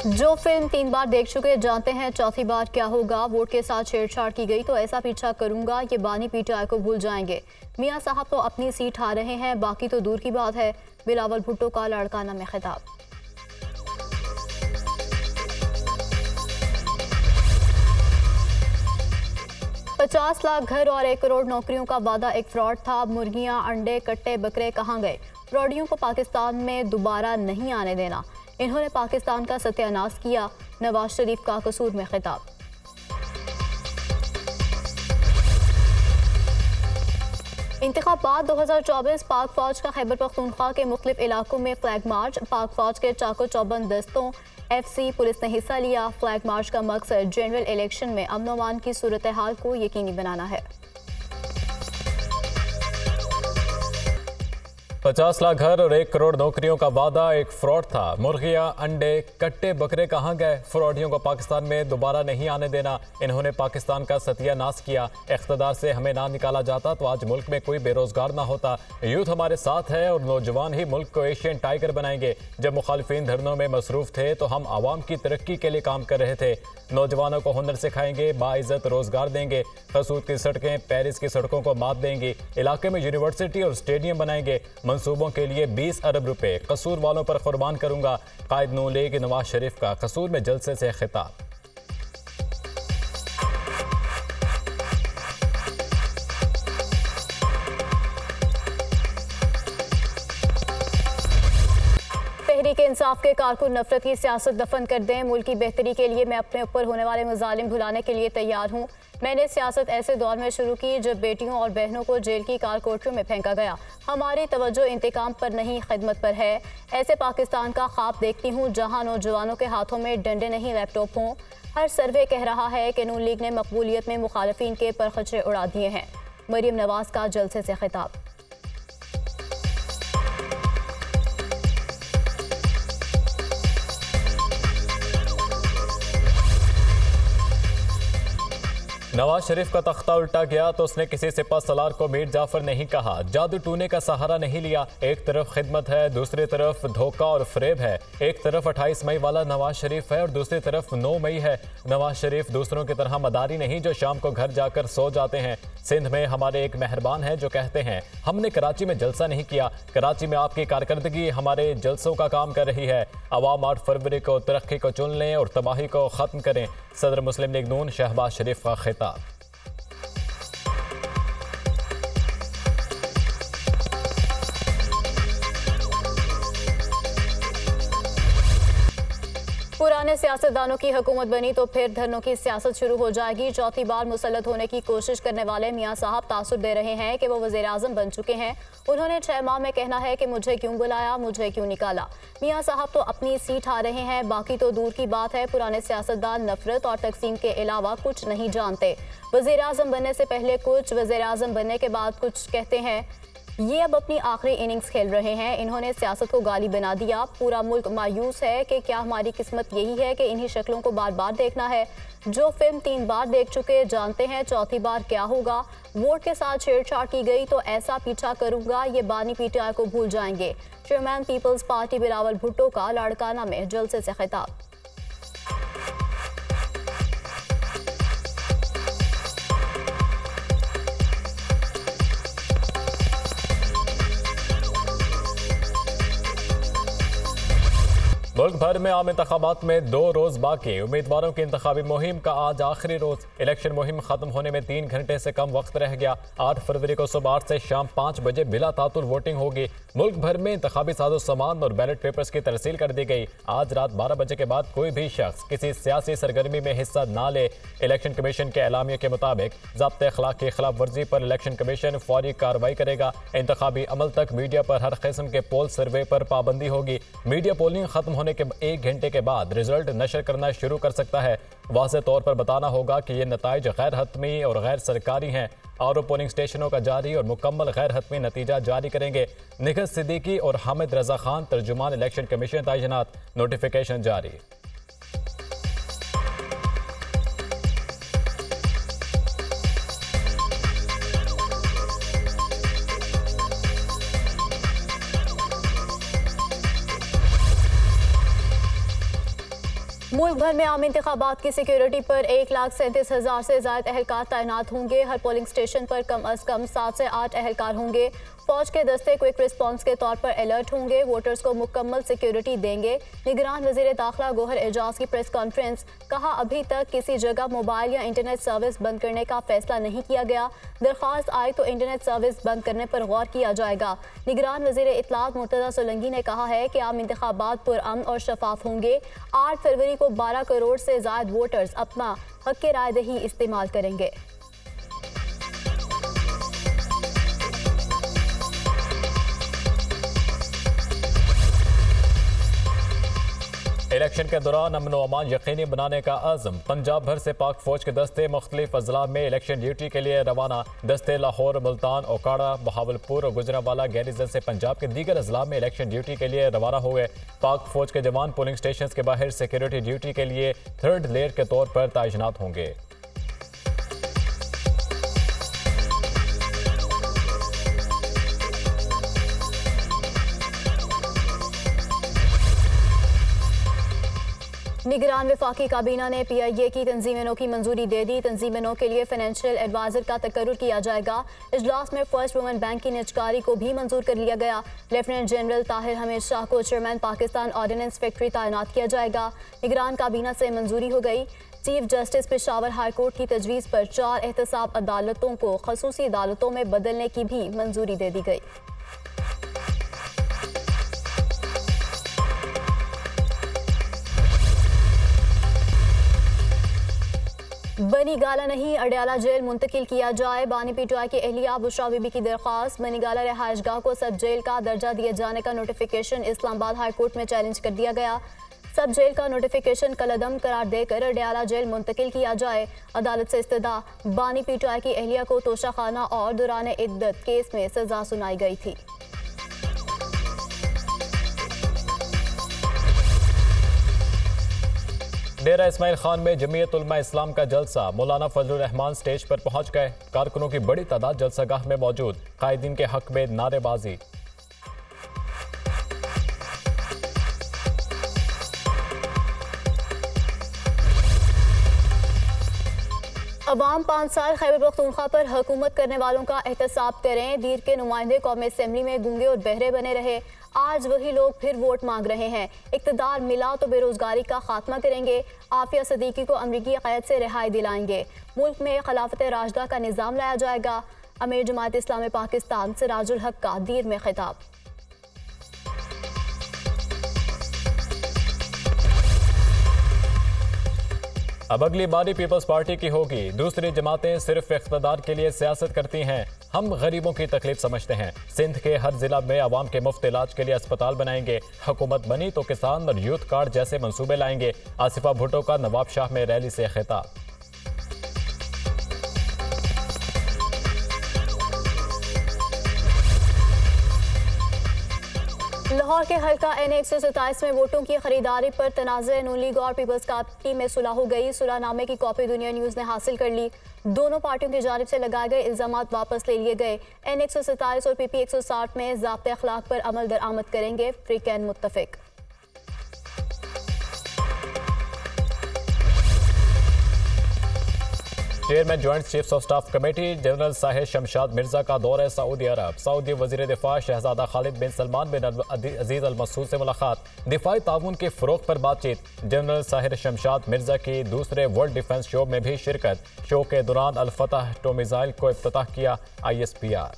जो फिल्म 3 बार देख चुके जानते हैं चौथी बार क्या होगा। वोट के साथ छेड़छाड़ की गई तो ऐसा पीछा करूंगा, ये बानी पीटीआई को भूल जाएंगे। मियां साहब तो अपनी सीट हार रहे हैं, बाकी तो दूर की बात है। बिलावल भुट्टो का लाड़काना में खिताब। $50 लाख घर और 1 करोड़ नौकरियों का वादा एक फ्रॉड था। मुर्गियां, अंडे, कट्टे, बकरे कहां गए? फ्रॉडियों को पाकिस्तान में दोबारा नहीं आने देना। इन्होंने पाकिस्तान का सत्यानाश किया। नवाज शरीफ का कसूर में खिताब। इंतखाबात 2024 पाक फौज का खैबर पख्तूनख्वा के मुख्तलिफ इलाकों में फ्लैग मार्च। पाक फौज के चाको चौबंद दस्तों FC पुलिस ने हिस्सा लिया। फ्लैग मार्च का मकसद जनरल इलेक्शन में अमन अमान की सूरत हाल को यकीनी बनाना है। 50 लाख घर और 1 करोड़ नौकरियों का वादा एक फ्रॉड था। मुर्गियां, अंडे, कट्टे, बकरे कहां गए? फ्रॉडियों को पाकिस्तान में दोबारा नहीं आने देना। इन्होंने पाकिस्तान का सत्यानाश किया। इख्तिदार से हमें ना निकाला जाता तो आज मुल्क में कोई बेरोजगार ना होता। यूथ हमारे साथ है और नौजवान ही मुल्क को एशियन टाइगर बनाएंगे। जब मुखालिफिन धरनों में मसरूफ थे तो हम आवाम की तरक्की के लिए काम कर रहे थे। नौजवानों को हुनर सिखाएंगे, बाइज्जत रोजगार देंगे। कसूर की सड़कें पेरिस की सड़कों को मात देंगी। इलाके में यूनिवर्सिटी और स्टेडियम बनाएंगे। मंसूबों के लिए 20 अरब रुपए कसूर वालों पर कुर्बान करूंगा। कायद नून लीग नवाज शरीफ का कसूर में जलसे से खिताब। तहरीक इंसाफ के कारकुन नफरत की सियासत दफन कर दें। मुल्क की बेहतरी के लिए मैं अपने ऊपर होने वाले मजालिम भुलाने के लिए तैयार हूँ। मैंने सियासत ऐसे दौर में शुरू की जब बेटियों और बहनों को जेल की कारकोटरियों में फेंका गया। हमारी तवज्जो इंतकाम पर नहीं, खिदमत पर है। ऐसे पाकिस्तान का ख्वाब देखती हूँ जहाँ नौजवानों के हाथों में डंडे नहीं लैपटॉप हों। हर सर्वे कह रहा है कि नून लीग ने मकबूलियत में मुखालिफिन के परखचे उड़ा दिए हैं। मरियम नवाज का जलसे से खिताब। नवाज शरीफ का तख्ता उल्टा गया तो उसने किसी सिपा सलार को मीर जाफर नहीं कहा। जादू टूने का सहारा नहीं लिया। एक तरफ खिदमत है, दूसरी तरफ धोखा और फरेब है। एक तरफ 28 मई वाला नवाज शरीफ है और दूसरी तरफ 9 मई है। नवाज शरीफ दूसरों की तरह मदारी नहीं जो शाम को घर जाकर सो जाते हैं। सिंध में हमारे एक मेहरबान हैं जो कहते हैं हमने कराची में जलसा नहीं किया। कराची में आपकी कारकर्दगी हमारे जलसों का काम कर रही है। अवाम 8 फरवरी को तरक्की को चुन लें और तबाही को खत्म करें। सदर मुस्लिम लीग नून शहबाज शरीफ का खिताब। पुराने सियासतदानों की हुकूमत बनी तो फिर धरनों की सियासत शुरू हो जाएगी। चौथी बार मुसल्लत होने की कोशिश करने वाले मियां साहब तासुर दे रहे हैं कि वो वज़ीर आज़म बन चुके हैं। उन्होंने 6 माह में कहना है कि मुझे क्यों बुलाया, मुझे क्यों निकाला। मियां साहब तो अपनी सीट हार रहे हैं, बाकी तो दूर की बात है। पुराने सियासतदान नफरत और तकसीम के अलावा कुछ नहीं जानते। वज़ीर आज़म बनने से पहले कुछ, वज़ीर आज़म बनने के बाद कुछ कहते हैं। ये अब अपनी आखिरी इनिंग्स खेल रहे हैं। इन्होंने सियासत को गाली बना दिया। पूरा मुल्क मायूस है कि क्या हमारी किस्मत यही है कि इन्हीं शक्लों को बार बार देखना है। जो फिल्म 3 बार देख चुके जानते हैं चौथी बार क्या होगा। वोट के साथ छेड़छाड़ की गई तो ऐसा पीछा करूंगा, ये बानी पीटीआई को भूल जाएंगे। Chairman people's party Bilawal Bhutto का लाड़काना में जलसे से खिताब। मुल्क भर में आम इंतखाबात में 2 रोज बाकी। उम्मीदवारों की इंतखाबी मुहिम का आज आखिरी रोज। इलेक्शन मुहिम खत्म होने में 3 घंटे से कम वक्त रह गया। 8 फरवरी को सुबह 8 से शाम 5 बजे बिला तातुल वोटिंग होगी। मुल्क भर में इंतखाबी साजो सामान और बैलेट पेपर्स की तरसील कर दी गई। आज रात 12 बजे के बाद कोई भी शख्स किसी सियासी सरगर्मी में हिस्सा ना ले। इलेक्शन कमीशन के एलामिया के मुताबिक ज़ाब्ते अखलाक की खिलाफ वर्जी पर इलेक्शन कमीशन फौरी कार्रवाई करेगा। इंतखाबी अमल तक मीडिया पर हर किस्म के पोल सर्वे पर पाबंदी होगी। मीडिया पोलिंग खत्म होने के 1 घंटे के बाद रिजल्ट नशर करना शुरू कर सकता है। वाज़ेह तौर पर बताना होगा कि ये नताइज गैर हतमी और गैर सरकारी हैं। और पोलिंग स्टेशनों का जारी और मुकम्मल गैर हतमी नतीजा जारी करेंगे। निखत सिद्दीकी और हामिद रजा खान तर्जुमान इलेक्शन कमीशन तैनात। नोटिफिकेशन जारी। मुल्क भर में आम इंतखाबात की सिक्योरिटी पर 1,37,000 से ज्यादा एहलकार तैनात होंगे। हर पोलिंग स्टेशन पर कम अज कम 7 से 8 एहलकार होंगे। फौज के दस्ते क्विक रिस्पांस के तौर पर अलर्ट होंगे। वोटर्स को मुकम्मल सिक्योरिटी देंगे। निगरान वजीर दाखिला गौहर एजाज की प्रेस कॉन्फ्रेंस, कहा अभी तक किसी जगह मोबाइल या इंटरनेट सर्विस बंद करने का फैसला नहीं किया गया। दरख्वास्त आए तो इंटरनेट सर्विस बंद करने पर गौर किया जाएगा। निगरान वजीर इत्तलात मुर्तज़ा सोलंकी ने कहा है कि आम इंतखाबात पुरअमन और शफाफ होंगे। 8 फरवरी को 12 करोड़ से ज्यादा वोटर्स अपना हक राय दही इस्तेमाल करेंगे। इलेक्शन के दौरान अमन व अमान यकीनी बनाने का अज़म। पंजाब भर से पाक फौज के दस्ते मुख्तलिफ अजला में इलेक्शन ड्यूटी के लिए रवाना। दस्ते लाहौर, मुल्तान, ओकाड़ा, बहावलपुर और गुजरांवाला गैरिजन से पंजाब के दीगर अजला में इलेक्शन ड्यूटी के लिए रवाना हुए। पाक फौज के जवान पोलिंग स्टेशन के बाहर सिक्योरिटी ड्यूटी के लिए 3rd लेयर के तौर पर तैनात होंगे। निगरान वफाकी काबीना ने PIA की तंजीम-ए-नौ की मंजूरी दे दी। तंजीम-ए-नौ के लिए फाइनेंशियल एडवाइजर का तकर्रुर किया जाएगा। इजलास में फर्स्ट वुमेन बैंक की निजकारी को भी मंजूर कर लिया गया। लेफ्टिनेंट जनरल ताहिर हमीद शाह को चेयरमैन पाकिस्तान ऑर्डिनेंस फैक्ट्री तैनात किया जाएगा। निगरान काबीना से मंजूरी हो गई। Chief justice Peshawar high court की तजवीज़ पर 4 एहतसाब अदालतों को खसूसी अदालतों में बदलने की भी मंजूरी दे दी गई। बनी गाला नहीं, अडयाला जेल मुंतकिल किया जाए। बानी PTI की एहलिया बुशरा बीबी की दरख्वास्त। बनी गाला रिहाइशगाह को सब जेल का दर्जा दिए जाने का नोटिफिकेशन इस्लामाबाद हाई कोर्ट में चैलेंज कर दिया गया। सब जेल का नोटिफिकेशन कलअदम करार देकर अडयाला जेल मुंतकिल किया जाए। अदालत से इस्तदा। बानी PTI की एहलिया को तोशाखाना और दौरान इद्दत केस में सजा सुनाई गई थी। डेरा इस्माइल खान में जमीयत उलमा इस्लाम का जलसा। मौलाना फजलुर रहमान स्टेज पर पहुंच गए। कारकुनों की बड़ी तादाद जलसागाह में मौजूद। कायदीन के हक में नारेबाजी। अवाम 5 साल खैबर पख्तूनख्वा पर हुकूमत करने वालों का एहतसाब करें। दीर के नुमाइंदे कौमी असेंबली में गूंगे और बहरे बने रहे। आज वही लोग फिर वोट मांग रहे हैं। इक़्तिदार मिला तो बेरोजगारी का खात्मा करेंगे। आफिया सदीकी को अमरीकी क़ैद से रिहाई दिलाएंगे। मुल्क में खिलाफत राशिदा का निज़ाम लाया जाएगा। अमीर जमात इस्लामी पाकिस्तान सिराजुल हक का दीर में खिताब। अब अगली बारी पीपल्स पार्टी की होगी। दूसरी जमातें सिर्फ इख्तिदार के लिए सियासत करती हैं। हम गरीबों की तकलीफ समझते हैं। सिंध के हर जिला में आवाम के मुफ्त इलाज के लिए अस्पताल बनाएंगे। हुकूमत बनी तो किसान और यूथ कार्ड जैसे मंसूबे लाएंगे। आसिफा भुट्टो का नवाब शाह में रैली से खिताब। लाहौर के हल्का NA 127 में वोटों की खरीदारी पर तनाज़े। नून लीग और पीपल्स पार्टी में सुलह हो गई। सुलहनामे की कॉपी दुनिया न्यूज़ ने हासिल कर ली। दोनों पार्टियों की जानिब से लगाए गए इल्जामात वापस ले लिए गए। NA 127 और PP 160 में ज़ाब्ते अखलाक पर अमल दरामद करेंगे। फ्रीकैन मुत्तफिक। Chairman joint chiefs of staff committee general Sahir Shamshad Mirza का दौरा सऊदी अरब। सऊदी वजीर दिफा शहजादा खालिद बिन सलमान बिन अजीज अल मसूद से मुलाकात। दिफाई ताउन के फ़रोग़ पर बातचीत। जनरल साहिर शमशाद मिर्जा की दूसरे वर्ल्ड डिफेंस शो में भी शिरकत। शो के दौरान अल फतह टो मिसाइल को इफ्तिताह किया ISPR।